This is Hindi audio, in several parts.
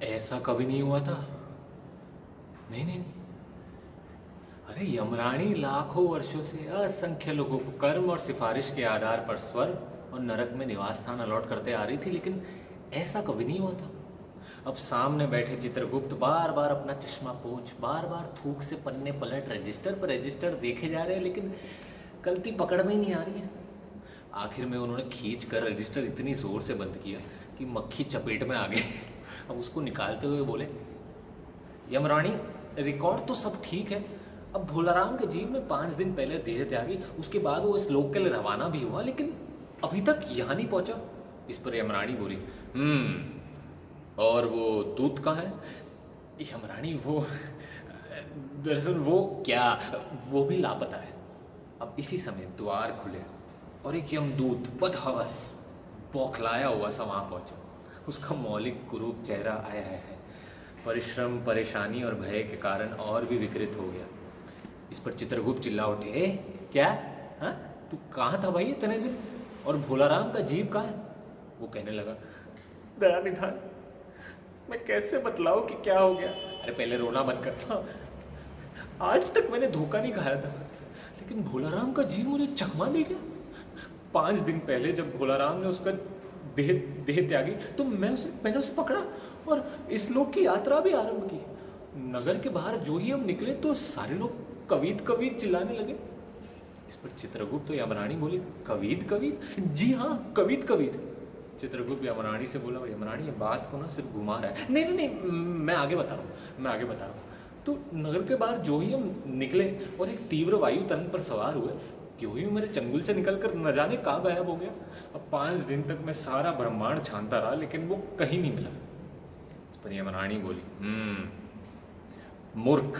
ऐसा कभी नहीं हुआ था। नहीं नहीं नहीं। अरे यमरानी लाखों वर्षों से असंख्य लोगों को कर्म और सिफारिश के आधार पर स्वर्ग और नरक में निवास स्थान अलॉट करते आ रही थी, लेकिन ऐसा कभी नहीं हुआ था। अब सामने बैठे चित्रगुप्त बार बार अपना चश्मा पोंछ बार बार थूक से पन्ने पलट रजिस्टर पर रजिस्टर देखे जा रहे हैं, लेकिन गलती पकड़ में ही नहीं आ रही है। आखिर में उन्होंने खींच कर रजिस्टर इतनी ज़ोर से बंद किया कि मक्खी चपेट में आ गई। अब उसको निकालते हुए बोले, यमरानी, रिकॉर्ड तो सब ठीक है। अब भोलाराम के जीव में 5 दिन पहले देह त्यागी, उसके बाद वो इस लोक के लिए रवाना भी हुआ, लेकिन अभी तक यहाँ नहीं पहुँचा। इस पर यमरानी बोली, और वो दूत कहाँ है? यमरानी, वो दरअसल वो क्या, वो भी लापता है। अब इसी समय द्वार खुले और एक यमदूत बदहवस बौखलाया हुआ सा वहाँ पहुँचा। उसका मौलिक कुरूप चेहरा आया है, परिश्रम, परेशानी और भय के कारण और भी विकृत हो गया। इस पर चित्रगुप्त चिल्ला उठे, ए क्या? हाँ, तू कहाँ था भाई इतने दिन? और भोलाराम का जीव कहाँ है? वो कहने लगा, दया निधान, मैं कैसे बतलाऊं कि क्या हो गया। अरे पहले रोना बंद कर। हाँ, आज तक मैंने धोखा नहीं खाया था, लेकिन भोलाराम का जीव मुझे चकमा दे गया। 5 दिन पहले जब भोलाराम ने उसका देह देह त्यागी तो मैंने उसे पकड़ा और इस लोक की यात्रा भी आरंभ की। नगर के बाहर जो ही हम निकले तो सारे लोग कवीत कवीत चिल्लाने लगे। इस पर चित्रगुप्त तो यमरानी बोली, कवीत कवीत? जी हाँ, कवीत कवीत। चित्रगुप्त यमरानी से बोला, यमरानी ये बात को ना सिर्फ घुमा रहा है। नहीं नहीं नहीं, मैं आगे बता रहा हूँ। तो नगर के बाहर जो ही हम निकले और एक तीव्र वायु तरंग पर सवार हुए, क्यों ही मेरे चंगुल से निकलकर न जाने कहाँ गायब हो गया। अब 5 दिन तक मैं सारा ब्रह्मांड छानता रहा, लेकिन वो कहीं नहीं मिला। इस पर यमरानी बोली, मूर्ख,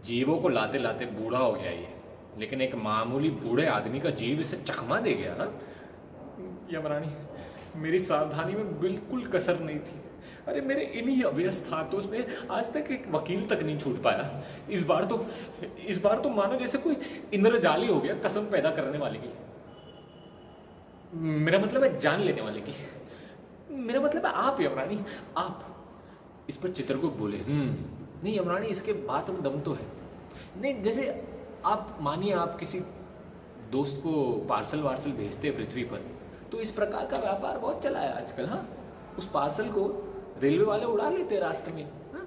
जीवों को लाते लाते बूढ़ा हो गया ये, लेकिन एक मामूली बूढ़े आदमी का जीव इसे चकमा दे गया। हाँ यमरानी, मेरी सावधानी में बिल्कुल कसर नहीं थी। अरे मेरे इन्हीं अभ्यस्त हाथों में आज तक एक वकील तक नहीं छूट पाया। इस बार तो मानो जैसे कोई इंद्रजाली हो गया, कसम पैदा करने वाले की। मेरा मतलब है जान लेने वाले की। मेरा मतलब है आप यमरानी, आप। इस पर चित्रगुप्त बोले, नहीं यमरानी, इसके बात में दम तो है। नहीं, जैसे आप मानिए आप किसी दोस्त को पार्सल वार्सल भेजते हैं पृथ्वी पर, तो इस प्रकार का व्यापार बहुत चला है आजकल। हाँ, उस पार्सल को रेलवे वाले उड़ा लेते हैं रास्ते में। हाँ,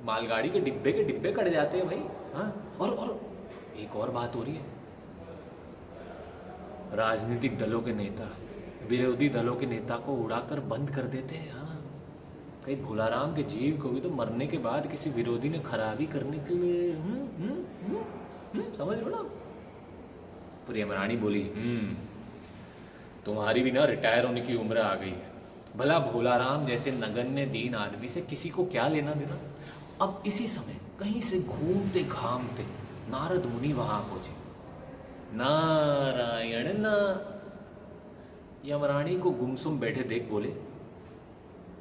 मालगाड़ी के डिब्बे कट जाते हैं भाई। हाँ, और एक और बात हो रही है, राजनीतिक दलों के नेता विरोधी दलों के नेता को उड़ाकर बंद कर देते हैं। हाँ, कहीं भोलाराम के जीव को भी तो मरने के बाद किसी विरोधी ने खराबी करने के लिए समझ लो ना। पर यमरानी बोली, तुम्हारी भी ना रिटायर होने की उम्र आ गई है। भला भोलाराम जैसे नगण्य दीन आदमी से किसी को क्या लेना देना। अब इसी समय कहीं से घूमते घामते नारद मुनि वहां पहुंचे। नारायण ना। यमरानी को गुमसुम बैठे देख बोले,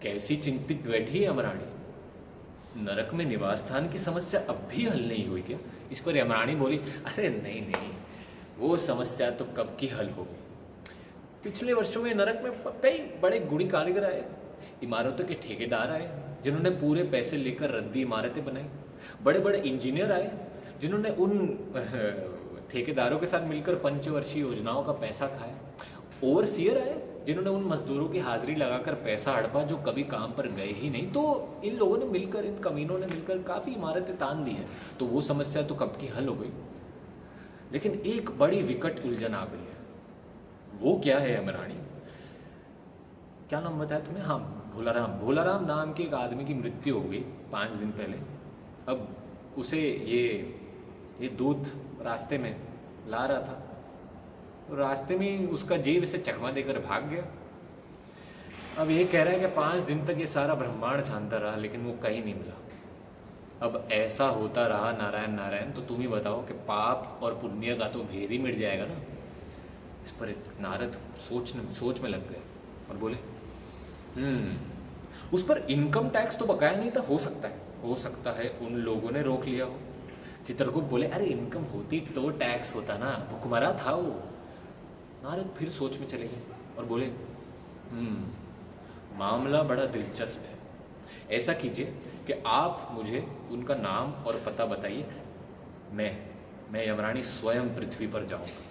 कैसी चिंतित बैठी है यमरानी, नरक में निवास स्थान की समस्या अब भी हल नहीं हुई क्या? इस पर यमरानी बोली, अरे नहीं नहीं, वो समस्या तो कब की हल हो गई। पिछले वर्षों में नरक में कई बड़े गुणी कारीगर आए, इमारतों के ठेकेदार आए जिन्होंने पूरे पैसे लेकर रद्दी इमारतें बनाई। बड़े बड़े इंजीनियर आए जिन्होंने उन ठेकेदारों के साथ मिलकर पंचवर्षीय योजनाओं का पैसा खाया। ओवरसीयर आए जिन्होंने उन मजदूरों की हाजिरी लगाकर पैसा हड़पा जो कभी काम पर गए ही नहीं। तो इन लोगों ने मिलकर, इन कमीनों ने मिलकर काफ़ी इमारतें तान दी हैं। तो वो समस्या तो कब की हल हो गई, लेकिन एक बड़ी विकट उलझन आ गई है। वो क्या है यमरानी? क्या नाम बताया तूने? हाँ, भोलाराम नाम के एक आदमी की मृत्यु हो गई 5 दिन पहले। अब उसे ये दूत रास्ते में ला रहा था, तो रास्ते में उसका जीव इसे चकमा देकर भाग गया। अब ये कह रहा है कि 5 दिन तक ये सारा ब्रह्मांड छानता रहा, लेकिन वो कहीं नहीं मिला। अब ऐसा होता रहा नारायण नारायण, तो तुम ही बताओ कि पाप और पुण्य का तो भेद ही मिट जाएगा ना। इस पर नारद सोच में लग गए और बोले, उस पर इनकम टैक्स तो बकाया नहीं था। हो सकता है उन लोगों ने रोक लिया हो। चित्रगुप्त बोले, अरे इनकम होती तो टैक्स होता ना, भुखमरा था वो। नारद फिर सोच में चले गए और बोले, मामला बड़ा दिलचस्प है। ऐसा कीजिए कि आप मुझे उनका नाम और पता बताइए, मैं मैं यमरानी स्वयं पृथ्वी पर जाऊंगा।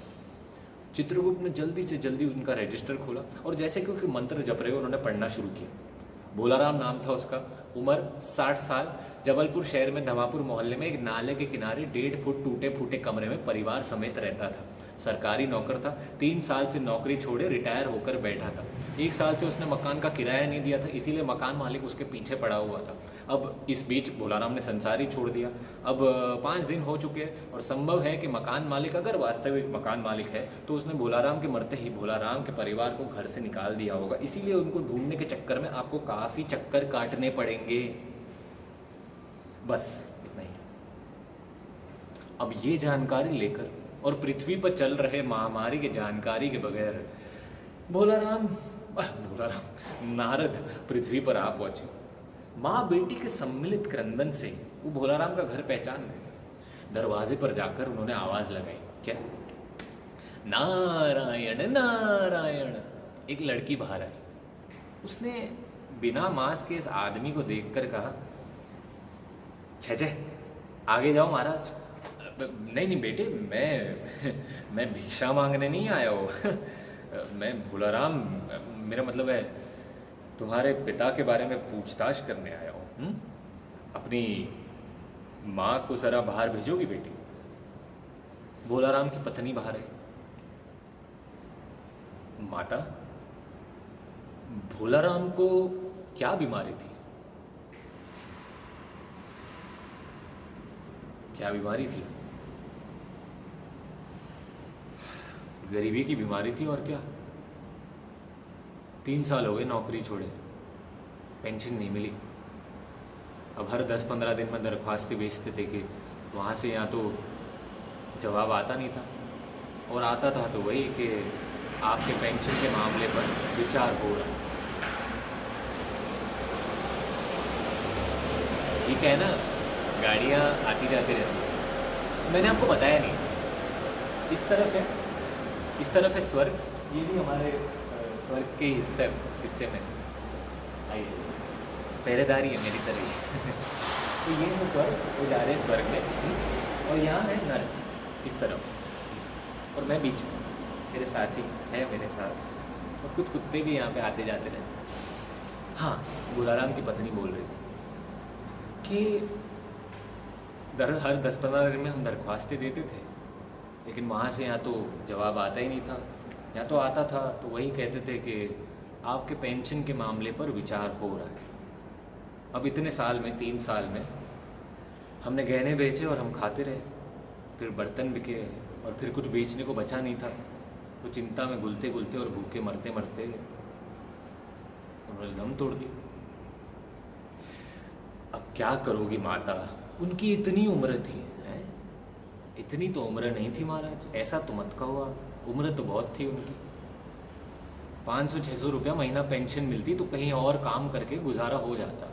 चित्रगुप्त ने जल्दी से जल्दी उनका रजिस्टर खोला और जैसे क्योंकि मंत्र जप रहे उन्होंने पढ़ना शुरू किया। भोलाराम नाम था उसका, उम्र 60 साल, जबलपुर शहर में धमापुर मोहल्ले में एक नाले के किनारे 1.5 फुट टूटे फूटे कमरे में परिवार समेत रहता था। सरकारी नौकर था, 3 साल से नौकरी छोड़े रिटायर होकर बैठा था। 1 साल से उसने मकान का किराया नहीं दिया था, इसीलिए मकान मालिक उसके पीछे पड़ा हुआ था। अब इस बीच भोलाराम ने संसार ही छोड़ दिया। अब 5 दिन हो चुके हैं और संभव है कि मकान मालिक अगर वास्तविक मकान मालिक है तो उसने भोलाराम के मरते ही भोलाराम के परिवार को घर से निकाल दिया होगा, इसीलिए उनको ढूंढने के चक्कर में आपको काफ़ी चक्कर काटने पड़ेंगे। बस इतना ही। अब ये जानकारी लेकर और पृथ्वी पर चल रहे महामारी के जानकारी के बगैर भोलाराम नारद पृथ्वी पर आ पहुंचे। माँ बेटी के सम्मिलित क्रंदन से वो भोलाराम का घर पहचान गए। दरवाजे पर जाकर उन्होंने आवाज लगाई, क्या? नारायण नारायण। एक लड़की बाहर आई। उसने बिना मास्क के इस आदमी को देखकर कहा, छे आगे जाओ महाराज। नहीं नहीं बेटे, मैं भिक्षा मांगने नहीं आया हूँ। मैं भोलाराम, मेरा मतलब है तुम्हारे पिता के बारे में पूछताछ करने आया हूँ। अपनी माँ को ज़रा बाहर भेजोगी बेटी? भोलाराम की पत्नी बाहर आई। माता, भोलाराम को क्या बीमारी थी? क्या बीमारी थी? गरीबी की बीमारी थी और क्या। 3 साल हो गए नौकरी छोड़े, पेंशन नहीं मिली। अब हर 10-15 दिन में दरख्वास्तें भेजते थे कि वहाँ से यहाँ तो जवाब आता नहीं था, और आता था तो वही कि आपके पेंशन के मामले पर विचार हो रहा है। ठीक है ना, गाड़ियाँ आती जाती रहती। मैंने आपको बताया नहीं, इस तरफ है स्वर्ग। ये भी हमारे स्वर्ग के हिस्से में आइए, पहरेदारी है मेरी तरह ही। तो ये है स्वर्ग, वो जा रहे हैं स्वर्ग में, और यहाँ है नर्क इस तरफ, और मैं बीच में, मेरे साथी है मेरे साथ, और कुछ कुत्ते भी यहाँ पे आते जाते रहते हैं। हाँ, भोलाराम की पत्नी बोल रही थी कि हर 10-15 दिन में हम दरख्वास्तें देते थे, लेकिन वहाँ से यहाँ तो जवाब आता ही नहीं था। यहाँ तो आता था तो वही कहते थे कि आपके पेंशन के मामले पर विचार हो रहा है। अब इतने साल में, 3 साल में हमने गहने बेचे और हम खाते रहे, फिर बर्तन बिके और फिर कुछ बेचने को बचा नहीं था, तो चिंता में घुलते घुलते और भूखे मरते मरते उन्होंने दम तोड़ दी। अब क्या करोगी माता, उनकी इतनी उम्र थी, हैं? इतनी तो उम्र नहीं थी महाराज, ऐसा तो मत कहो आप, उम्र तो बहुत थी उनकी। 500-600 रुपया महीना पेंशन मिलती तो कहीं और काम करके गुजारा हो जाता।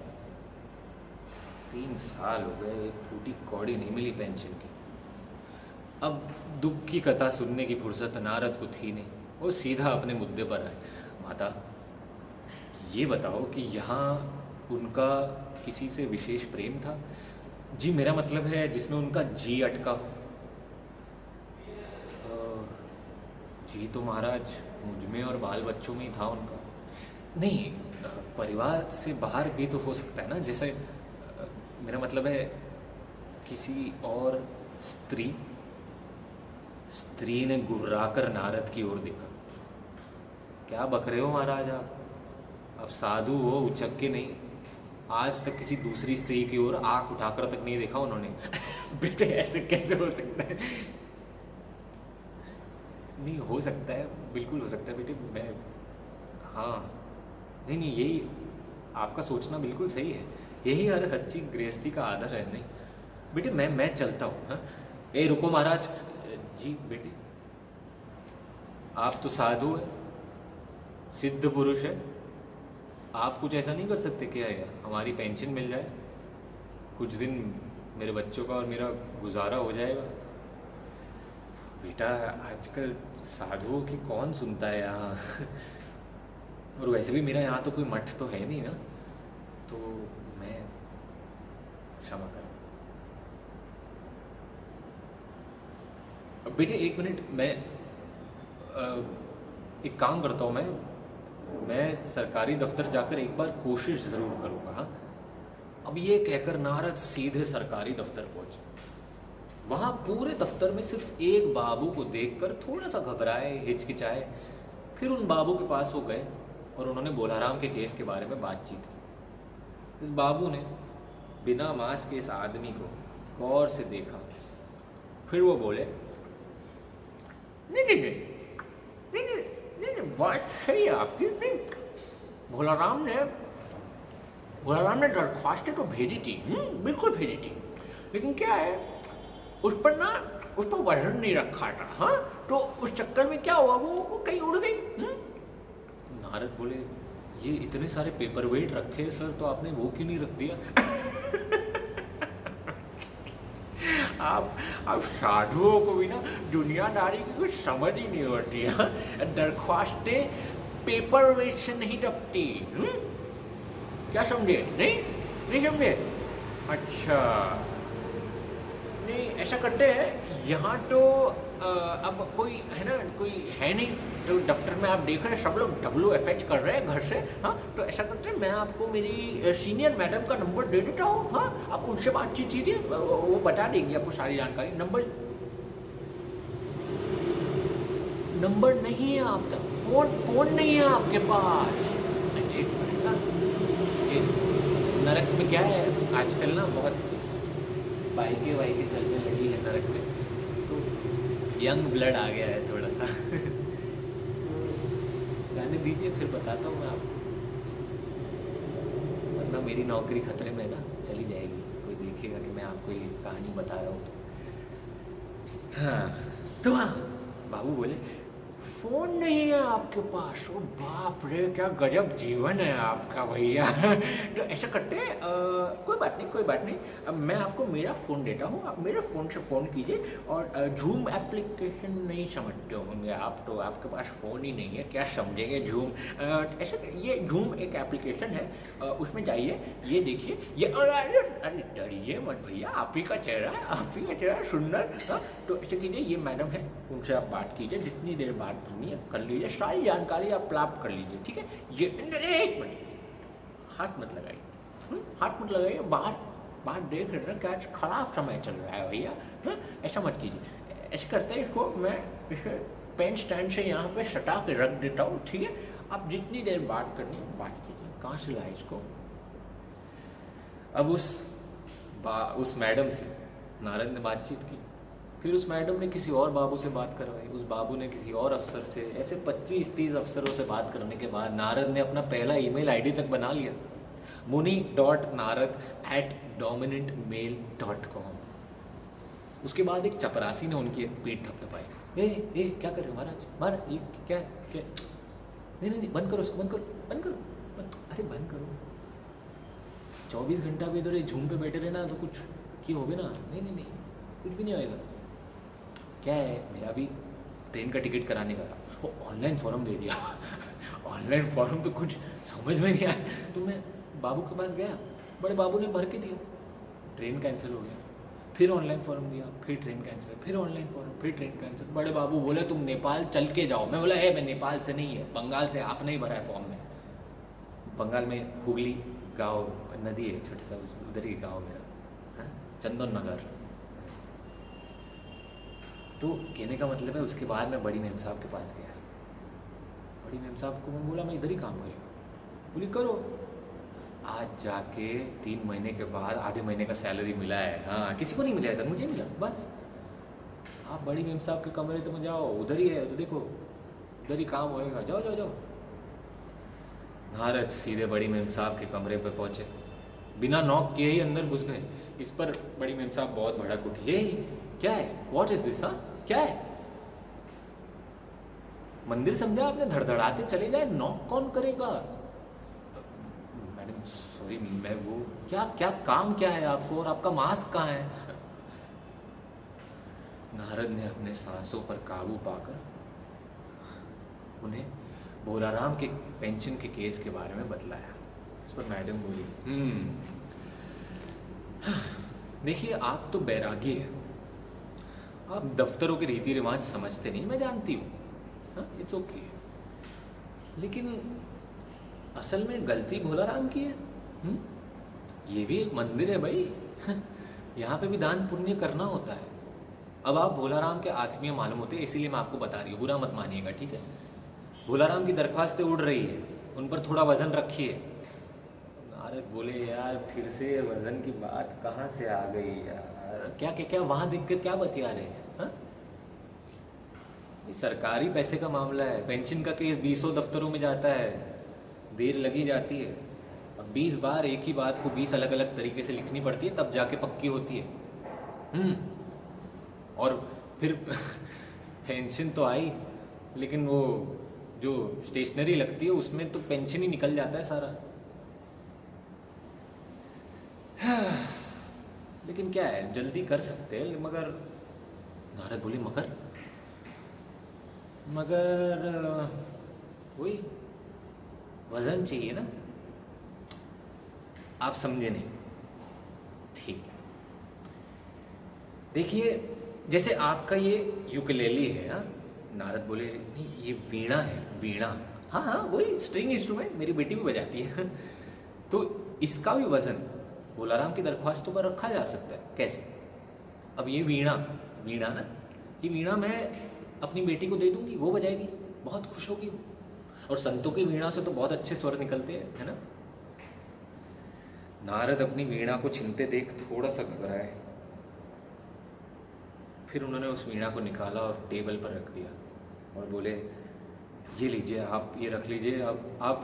3 साल हो गए, एक फूटी कौड़ी नहीं मिली पेंशन की। अब दुख की कथा सुनने की फुर्सत नारद को थी नहीं, वो सीधा अपने मुद्दे पर आए। माता, ये बताओ कि यहाँ उनका किसी से विशेष प्रेम था? जी, मेरा मतलब है जिसमें उनका जी अटका हो। जी तो महाराज मुझ में और बाल बच्चों में ही था उनका। नहीं, परिवार से बाहर भी तो हो सकता है ना, जैसे मेरा मतलब है किसी और स्त्री ने गुर्राकर नारद की ओर देखा। क्या बक रहे हो महाराज आप? अब साधु हो, उचक के नहीं। आज तक किसी दूसरी स्त्री की ओर आंख उठाकर तक नहीं देखा उन्होंने। बेटे ऐसे कैसे हो सकता है? नहीं, हो सकता है, बिल्कुल हो सकता है बेटे। मैं, हाँ, नहीं नहीं, यही आपका सोचना बिल्कुल सही है, यही हर अच्छी गृहस्थी का आदर है। नहीं बेटे, मैं चलता हूँ। हाँ, ए रुको महाराज जी। बेटे, आप तो साधु है, सिद्ध पुरुष है, आप कुछ ऐसा नहीं कर सकते क्या हमारी पेंशन मिल जाए, कुछ दिन मेरे बच्चों का और मेरा गुजारा हो जाएगा? बेटा, आजकल साधुओं की कौन सुनता है यहाँ। और वैसे भी मेरा यहाँ तो कोई मठ तो है नहीं ना। तो मैं क्षमा कर। बेटे एक मिनट, मैं एक काम करता हूँ, मैं सरकारी दफ्तर जाकर एक बार कोशिश ज़रूर करूँगा। हाँ, अब ये कहकर नारद सीधे सरकारी दफ्तर पहुंचे। वहाँ पूरे दफ्तर में सिर्फ एक बाबू को देखकर थोड़ा सा घबराए, हिचकिचाए। फिर उन बाबू के पास वो गए और उन्होंने बोलाराम के केस के बारे में बातचीत की। इस बाबू ने बिना मास्क के इस आदमी को गौर से देखा। फिर वो बोले, नहीं नहीं नहीं नहीं नहीं नहीं, नहीं बात सही है आपकी। नहीं, भोलाराम ने दरख्वास्तें तो भेजी थी, बिल्कुल भेजी थी, लेकिन क्या है, उस पर वजन नहीं रखा था। हाँ, तो उस चक्कर में क्या हुआ, वो कहीं उड़ गई। नारद बोले, ये इतने सारे पेपर वेट रखे सर, तो आपने वो क्यों नहीं रख दिया? आप साधुओं को भी ना दुनियादारी की कुछ समझ ही नहीं होती है। दरख्वास्तें पेपर वेट से नहीं रखती। क्या समझे? नहीं समझे? अच्छा, नहीं ऐसा करते हैं यहाँ तो अब कोई है ना, कोई है नहीं, तो दफ्तर में आप देख रहे हैं सब लोग WFH कर रहे हैं घर से। हाँ, तो ऐसा करते हैं, मैं आपको मेरी सीनियर मैडम का नंबर दे देता हूँ। हाँ, आप उनसे बातचीत कीजिए, वो बता देंगी आपको सारी जानकारी। नंबर नहीं है आपका, फोन नहीं है आपके पास। ये नरक में क्या है आजकल ना, बहुत बाइकें चलने लगी है नरक में, तो यंग ब्लड आ गया है थोड़ा सा। जाने दीजिए, फिर बताता हूँ मैं आपको, वरना मेरी नौकरी खतरे में ना चली जाएगी, कोई देखेगा कि मैं आपको ये कहानी बता रहा हूँ। हाँ, तो हाँ, बाबू बोले, फोन नहीं है आपके पास? ओ बाप रे, क्या गजब जीवन है आपका भैया। तो ऐसा करते हैं, कोई बात नहीं, अब मैं आपको मेरा फ़ोन देता हूँ, आप मेरे फ़ोन से फ़ोन कीजिए। और झूम एप्लीकेशन नहीं समझते होंगे आप, तो आपके पास फ़ोन ही नहीं है, क्या समझेंगे झूम। ऐसा, ये झूम एक एप्लीकेशन है, उसमें जाइए, ये देखिए, ये अरे डरिए मत भैया, आप ही का चेहरा सुंदर। हाँ, तो ऐसे कीजिए, ये मैडम है, उनसे आप बात कीजिए, जितनी देर बात करनी है कर लीजिए, सारी जानकारी आप प्राप्त कर लीजिए, ठीक है। ये एक मिनट, हाथ मत लगाइए, बाहर देख रहे हैं क्या खराब समय चल रहा है भैया। हाँ, ऐसा मत कीजिए। ऐसे करते हैं, इसको मैं इसे पेन स्टैंड से यहाँ पे सटा के रख देता हूँ, ठीक है। आप जितनी देर बात करनी है बात कीजिए। कहाँ से लाए इसको? अब उस मैडम से नारद ने बातचीत की। फिर उस मैडम ने किसी और बाबू से बात करवाई, उस बाबू ने किसी और अफसर से। ऐसे 25-30 अफसरों से बात करने के बाद नारद ने अपना पहला ईमेल आईडी तक बना लिया, muni.narad@dominantmail.com। उसके बाद एक चपरासी ने उनकी पीठ थपथपाई। ए क्या कर रहे हो महाराज, ये क्या क्या? नहीं, बंद करो उसको, बंद करो। अरे बंद करो, 24 घंटा भी इधर झूम पे बैठे रहना तो कुछ की होगे ना। नहीं, कुछ भी नहीं होएगा। क्या है, मेरा भी ट्रेन का टिकट कराने का था, वो ऑनलाइन फॉर्म दे दिया। ऑनलाइन फॉर्म तो कुछ समझ में नहीं आया, तो मैं बाबू के पास गया, बड़े बाबू ने भर के दिया, ट्रेन कैंसिल हो गया। फिर ऑनलाइन फॉर्म दिया, फिर ट्रेन कैंसिल, फिर ऑनलाइन फॉर्म, फिर ट्रेन कैंसिल। बड़े बाबू बोले, तुम नेपाल चल के जाओ। मैं बोला, मैं नेपाल से नहीं है, बंगाल से, आपने ही भरा है फॉर्म में। बंगाल में हुगली गाँव नदी है, छोटे सा, उधर ही गाँव मेरा, चंदन नगर। तो कहने का मतलब है, उसके बाद मैं बड़ी मेम साहब के पास गया। बड़ी मेम साहब को मैं बोला, मैं इधर ही काम करूँ। बोली करो। आज जाके 3 महीने के बाद आधे महीने का सैलरी मिला है। हाँ, किसी को नहीं मिला इधर, मुझे मिला बस। आप बड़ी मेम साहब के कमरे तो में जाओ, उधर ही है, तो देखो उधर ही काम होएगा, जाओ। नारद सीधे बड़ी मेम साहब के कमरे पे पहुँचे, बिना नॉक किए ही अंदर घुस गए। इस पर बड़ी मेम साहब बहुत भड़क उठी। ये क्या है, व्हाट इज दिस? हाँ, क्या है? मंदिर समझा आपने, धड़धड़ाते चले जाए, नॉक कौन करेगा? मैडम सॉरी, मैं वो क्या काम क्या है आपको, और आपका मास्क कहाँ है? नारद ने अपने सांसों पर काबू पाकर उन्हें भोलाराम के पेंशन के केस के बारे में बतलाया। इस पर मैडम बोली, देखिए आप तो बैरागी है, आप दफ्तरों के रीति रिवाज समझते नहीं, मैं जानती हूँ, हाँ इट्स ओके, लेकिन असल में गलती भोला राम की है। ये भी एक मंदिर है भाई, यहाँ पे भी दान पुण्य करना होता है। अब आप भोला राम के आत्मीय मालूम होते हैं, इसीलिए मैं आपको बता रही हूँ, बुरा मत मानिएगा, ठीक है। भोला राम की दरख्वास्तें उड़ रही है, उन पर थोड़ा वज़न रखिए। नारद बोले, यार फिर से वज़न की बात कहाँ से आ गई यार, क्या क्या क्या वहाँ देख कर क्या बतिया रहे हैं, हाँ? ये सरकारी पैसे का मामला है, पेंशन का केस 20 दफ्तरों में जाता है, देर लगी जाती है। अब 20 बार एक ही बात को 20 अलग अलग तरीके से लिखनी पड़ती है, तब जाके पक्की होती है। और फिर पेंशन तो आई, लेकिन वो जो स्टेशनरी लगती है उसमें तो पेंशन ही निकल जाता है सारा। लेकिन क्या है, जल्दी कर सकते हैं, मगर नारद बोले मगर वही वजन चाहिए ना, आप समझे नहीं, ठीक है। देखिए जैसे आपका ये यूकेलेली है, हाँ, नारद बोले नहीं ये वीणा है, वीणा, हाँ हाँ वही स्ट्रिंग इंस्ट्रूमेंट, मेरी बेटी भी बजाती है। तो इसका भी वजन भोलाराम की दरख्वास्तों पर रखा जा सकता है, कैसे? अब ये वीणा, वीणा ना, ये वीणा मैं अपनी बेटी को दे दूंगी, वो बजाएगी, बहुत खुश होगी वो, और संतों की वीणा से तो बहुत अच्छे स्वर निकलते हैं, है ना। नारद अपनी वीणा को छीनते देख थोड़ा सा घबराए, फिर उन्होंने उस वीणा को निकाला और टेबल पर रख दिया और बोले, ये लीजिए, आप ये रख लीजिए, अब आप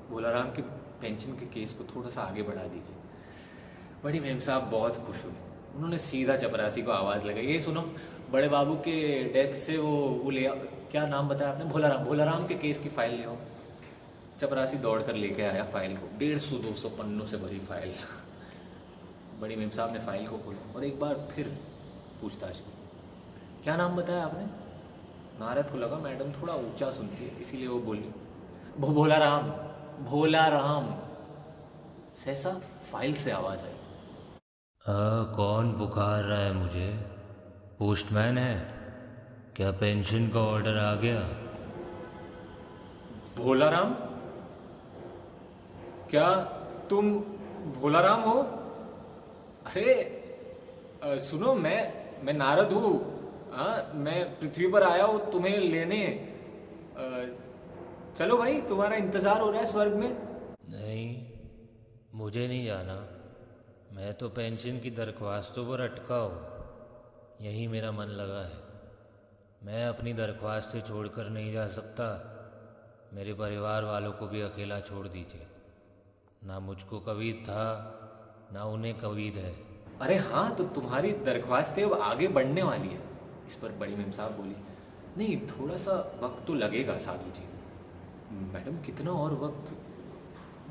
भोलाराम के पेंशन के केस को थोड़ा सा आगे बढ़ा दीजिए। बड़ी मेम साहब बहुत खुश हुई, उन्होंने सीधा चपरासी को आवाज़ लगाई, ये सुनो, बड़े बाबू के डेस्क से वो ले आओ, क्या नाम बताया आपने, भोलाराम के केस की फ़ाइल ले आओ। चपरासी दौड़ कर लेके आया फाइल को, 150-200 पन्नों से भरी फाइल। बड़ी मेम साहब ने फाइल को खोला और एक बार फिर पूछताछ की, क्या नाम बताया आपने? नारद को लगा मैडम थोड़ा ऊंचा सुनती है, इसीलिए वो बोली, भोला राम। सहसा फाइल से आवाज़ आई, कौन पुकार रहा है मुझे? पोस्टमैन है क्या? पेंशन का ऑर्डर आ गया? भोलाराम, क्या तुम भोलाराम हो? अरे सुनो, मैं नारद हूँ, हाँ मैं पृथ्वी पर आया हूँ तुम्हें लेने। चलो भाई, तुम्हारा इंतज़ार हो रहा है स्वर्ग में। नहीं, मुझे नहीं जाना, मैं तो पेंशन की दरख्वास्तों पर अटका हूँ, यही मेरा मन लगा है। मैं अपनी दरख्वास्तें छोड़कर नहीं जा सकता, मेरे परिवार वालों को भी अकेला छोड़ दीजिए। ना मुझको कवीद था, ना उन्हें कवीद है। अरे हाँ, तो तुम्हारी दरख्वास्त अब आगे बढ़ने वाली है। इस पर बड़ी मेम साहब बोली, नहीं थोड़ा सा वक्त तो लगेगा साधु जी। मैडम कितना और वक्त?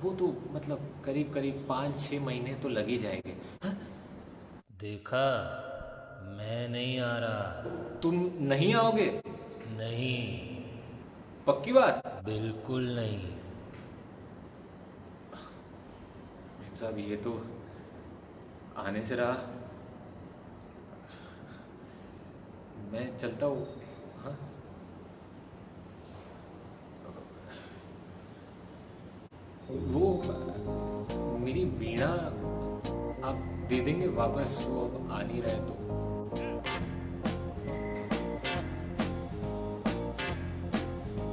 वो तो मतलब करीब करीब 5-6 महीने तो लग ही जाएंगे। हाँ? देखा, मैं नहीं आ रहा। तुम नहीं आओगे? नहीं, पक्की बात? बिल्कुल नहीं। मेम साहब ये तो आने से रहा, मैं चलता हूँ। हाँ, वो मेरी वीणा आप दे देंगे वापस, वो आ नहीं रहे तो?